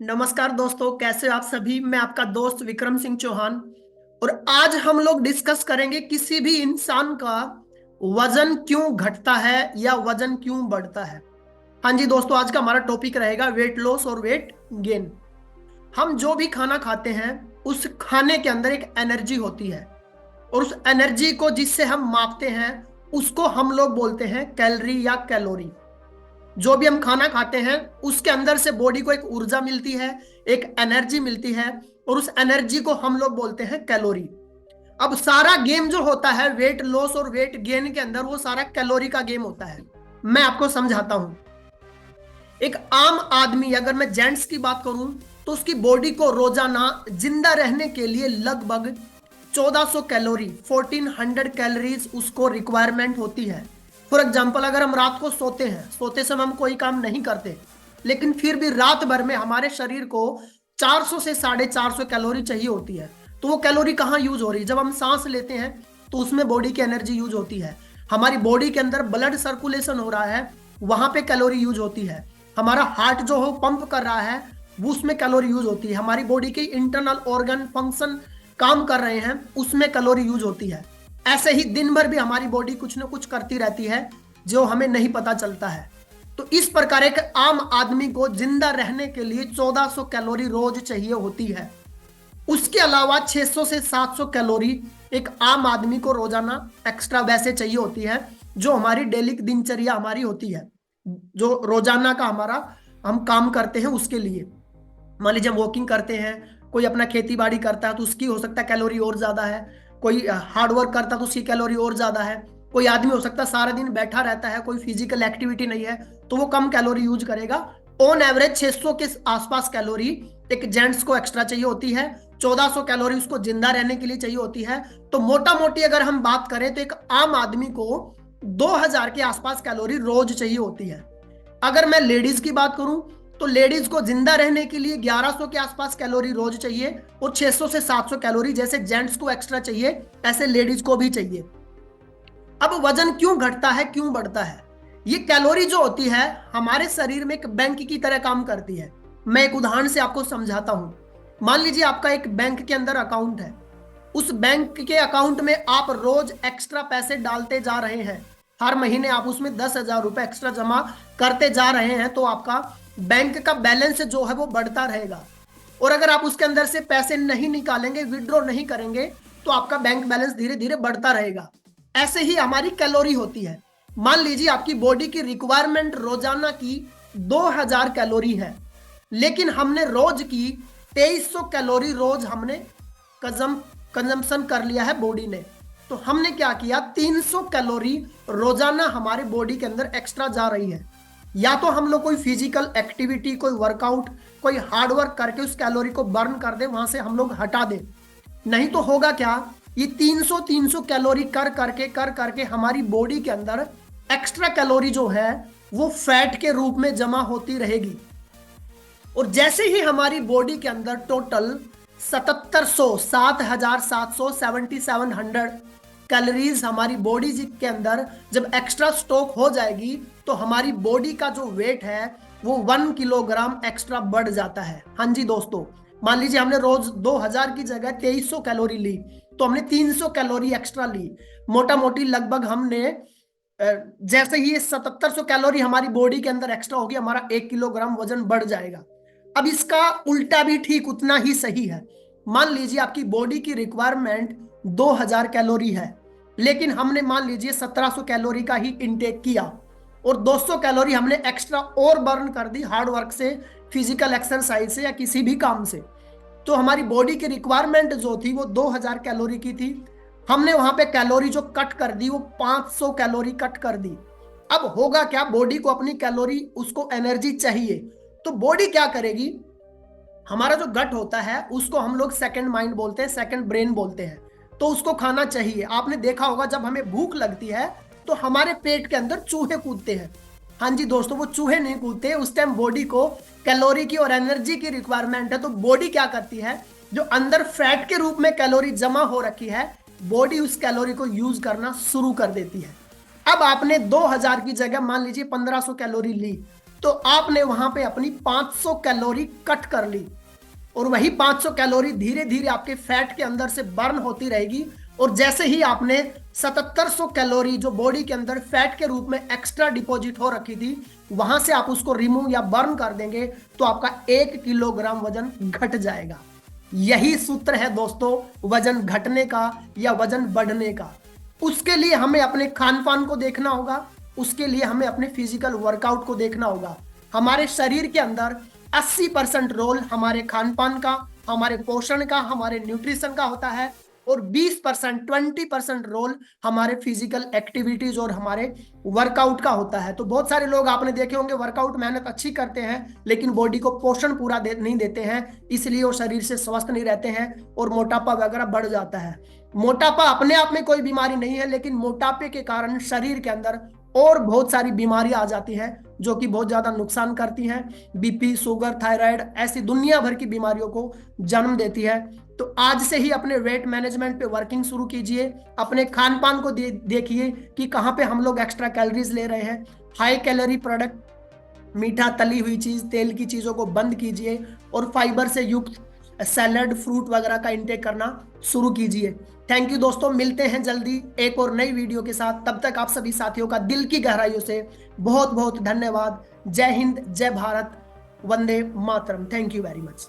नमस्कार दोस्तों, कैसे आप सभी। मैं आपका दोस्त विक्रम सिंह चौहान। और आज हम लोग डिस्कस करेंगे किसी भी इंसान का वजन क्यों घटता है या वजन क्यों बढ़ता है। हाँ जी दोस्तों, आज का हमारा टॉपिक रहेगा वेट लॉस और वेट गेन। हम जो भी खाना खाते हैं उस खाने के अंदर एक एनर्जी होती है, और उस एनर्जी को जिससे हम मापते हैं उसको हम लोग बोलते हैं कैलोरी या कैलोरी। जो भी हम खाना खाते हैं उसके अंदर से बॉडी को एक ऊर्जा मिलती है, एक एनर्जी मिलती है, और उस एनर्जी को हम लोग बोलते हैं कैलोरी। अब सारा गेम जो होता है वेट लॉस और वेट गेन के अंदर, वो सारा कैलोरी का गेम होता है। मैं आपको समझाता हूं। एक आम आदमी, अगर मैं जेंट्स की बात करूं, तो उसकी बॉडी को रोजाना जिंदा रहने के लिए लगभग 1400 कैलोरी, 1400 कैलोरीज उसको रिक्वायरमेंट होती है। फॉर एग्जाम्पल, अगर हम रात को सोते हैं, सोते समय हम कोई काम नहीं करते, लेकिन फिर भी रात भर में हमारे शरीर को 400 से 450 कैलोरी चाहिए होती है। तो वो कैलोरी कहाँ यूज हो रही है? जब हम सांस लेते हैं तो उसमें बॉडी की एनर्जी यूज होती है। हमारी बॉडी के अंदर ब्लड सर्कुलेशन हो रहा है, वहां पे कैलोरी यूज होती है। हमारा हार्ट जो हो पंप कर रहा है, वो उसमें कैलोरी यूज होती है। हमारी बॉडी के इंटरनल ऑर्गन फंक्शन काम कर रहे हैं, उसमें कैलोरी यूज होती है। ऐसे ही दिन भर भी हमारी बॉडी कुछ ना कुछ करती रहती है जो हमें नहीं पता चलता है। तो इस प्रकार एक आम आदमी को जिंदा रहने के लिए 1400 कैलोरी रोज चाहिए होती है। उसके अलावा 600 से 700 कैलोरी एक आम आदमी को रोजाना एक्स्ट्रा वैसे चाहिए होती है, जो हमारी डेली दिनचर्या हमारी होती है, जो रोजाना का हमारा हम काम करते हैं उसके लिए। मान लीजिए हम वॉकिंग करते हैं, कोई अपना खेती बाड़ी करता है तो उसकी हो सकता है कैलोरी और ज्यादा है। कोई हार्ड वर्क करता है तो उसकी कैलोरी और ज्यादा है। कोई आदमी हो सकता है सारा दिन बैठा रहता है, कोई फिजिकल एक्टिविटी नहीं है, तो वो कम कैलोरी यूज करेगा। ऑन एवरेज 600 के आसपास कैलोरी एक जेंट्स को एक्स्ट्रा चाहिए होती है। 1400 कैलोरी उसको जिंदा रहने के लिए चाहिए होती है। तो मोटा मोटी अगर हम बात करें तो एक आम आदमी को 2000 के आसपास कैलोरी रोज चाहिए होती है। अगर मैं लेडीज की बात करूं तो लेडीज को जिंदा रहने के लिए 1100 के आसपास कैलोरी रोज चाहिए, और 600 से 700 कैलोरी जैसे जेंट्स को एक्स्ट्रा चाहिए ऐसे लेडीज को भी चाहिए। अब वजन क्यों घटता है, क्यों बढ़ता है? ये कैलोरी जो होती है हमारे शरीर में एक बैंक की तरह काम करती है। मैं एक उदाहरण से आपको समझाता हूं। मान लीजिए आपका एक बैंक के अंदर अकाउंट है। उस बैंक के अकाउंट में आप रोज एक्स्ट्रा पैसे डालते जा रहे हैं। हर महीने आप उसमें 10,000 रुपए एक्स्ट्रा जमा करते जा रहे हैं, तो आपका बैंक का बैलेंस जो है वो बढ़ता रहेगा। और अगर आप उसके अंदर से पैसे नहीं निकालेंगे, विड्रॉ नहीं करेंगे, तो आपका बैंक बैलेंस धीरे धीरे बढ़ता रहेगा। ऐसे ही हमारी कैलोरी होती है। मान लीजिए आपकी बॉडी की रिक्वायरमेंट रोजाना की 2000 कैलोरी है, लेकिन हमने रोज की 2300 कैलोरी रोज हमने कंजम्पशन कर लिया है बॉडी ने। तो हमने क्या किया, 300 कैलोरी रोजाना हमारी बॉडी के अंदर एक्स्ट्रा जा रही है। या तो हम लोग कोई फिजिकल एक्टिविटी, कोई वर्कआउट, कोई हार्ड वर्क करके उस कैलोरी को बर्न कर दे, वहां से हम लोग हटा दें। नहीं तो होगा क्या, ये 300 कैलोरी कर करके हमारी बॉडी के अंदर एक्स्ट्रा कैलोरी जो है वो फैट के रूप में जमा होती रहेगी। और जैसे ही हमारी बॉडी के अंदर टोटल 7700 7700 7700 कैलोरीज हमारी बॉडी के अंदर जब एक्स्ट्रा स्टॉक हो जाएगी, तो हमारी बॉडी का जो वेट है वो 1 किलोग्राम एक्स्ट्रा बढ़ जाता है। हाँ जी दोस्तों, मान लीजिए हमने रोज 2000 की जगह 2300 कैलोरी ली, तो हमने 300 कैलोरी एक्स्ट्रा ली। मोटा मोटी लगभग हमने जैसे ही 7700 कैलोरी हमारी बॉडी के अंदर एक्स्ट्रा होगी, हमारा 1 किलोग्राम वजन बढ़ जाएगा। अब इसका उल्टा भी ठीक उतना ही सही है। मान लीजिए आपकी बॉडी की रिक्वायरमेंट 2000 कैलोरी है, लेकिन हमने मान लीजिए 1700 कैलोरी का ही इनटेक किया, और 200 कैलोरी हमने एक्स्ट्रा और बर्न कर दी हार्ड वर्क से, फिजिकल एक्सरसाइज से या किसी भी काम से। तो हमारी बॉडी की रिक्वायरमेंट जो थी वो 2000 कैलोरी की थी। हमने वहां पे कैलोरी जो कट कर दी वो 500 कैलोरी कट कर दी। अब होगा क्या, बॉडी को अपनी कैलोरी, उसको एनर्जी चाहिए, तो बॉडी क्या करेगी, हमारा जो गट होता है उसको हम लोग सेकंड माइंड बोलते हैं, सेकंड ब्रेन बोलते हैं। तो उसको खाना चाहिए। आपने देखा होगा जब हमें भूख लगती है तो हमारे पेट के अंदर चूहे कूदते हैं। हाँ जी दोस्तों, वो चूहे नहीं कूदते, उस टाइम बॉडी को कैलोरी की और एनर्जी की रिक्वायरमेंट है। तो बॉडी क्या करती है, जो अंदर फैट के रूप में कैलोरी जमा हो रखी है, बॉडी उस कैलोरी को यूज करना शुरू कर देती है। अब आपने 2000 की जगह मान लीजिए 1500 कैलोरी ली, तो आपने वहां पे अपनी 500 कैलोरी कट कर ली, और वही 500 कैलोरी धीरे धीरे आपके फैट के अंदर से बर्न होती रहेगी। और जैसे ही आपने 7700 कैलोरी जो बॉडी के अंदर फैट के रूप में एक्स्ट्रा डिपॉजिट हो रखी थी, वहां से आप उसको रिमूव या बर्न कर देंगे, तो आपका 1 किलोग्राम वजन घट जाएगा। यही सूत्र है दोस्तों वजन घटने का या वजन बढ़ने का। उसके लिए हमें अपने खान पान को देखना होगा, उसके लिए हमें अपने फिजिकल वर्कआउट को देखना होगा। हमारे शरीर के अंदर 80% रोल हमारे खान पान का, हमारे पोषण का, हमारे न्यूट्रिशन का होता है, और 20% रोल हमारे फिजिकल एक्टिविटीज और हमारे वर्कआउट का होता है। तो बहुत सारे लोग आपने देखे होंगे वर्कआउट मेहनत अच्छी करते हैं, लेकिन बॉडी को पोषण पूरा नहीं देते हैं, इसलिए वो शरीर से स्वस्थ नहीं रहते हैं और मोटापा वगैरह बढ़ जाता है। मोटापा अपने आप में कोई बीमारी नहीं है, लेकिन मोटापे के कारण शरीर के अंदर और बहुत सारी बीमारियां आ जाती हैं जो कि बहुत ज्यादा नुकसान करती हैं। बीपी, शुगर, थायराइड, ऐसी दुनिया भर की बीमारियों को जन्म देती है। तो आज से ही अपने वेट मैनेजमेंट पे वर्किंग शुरू कीजिए। अपने खान पान को देखिए कि कहाँ पे हम लोग एक्स्ट्रा कैलोरीज ले रहे हैं। हाई कैलोरी प्रोडक्ट, मीठा, तली हुई चीज, तेल की चीजों को बंद कीजिए, और फाइबर से युक्त सैलड, फ्रूट वगैरह का इंटेक करना शुरू कीजिए। थैंक यू दोस्तों, मिलते हैं जल्दी एक और नई वीडियो के साथ। तब तक आप सभी साथियों का दिल की गहराइयों से बहुत बहुत धन्यवाद। जय हिंद, जय Bharat, Vande Mataram. Thank you very much.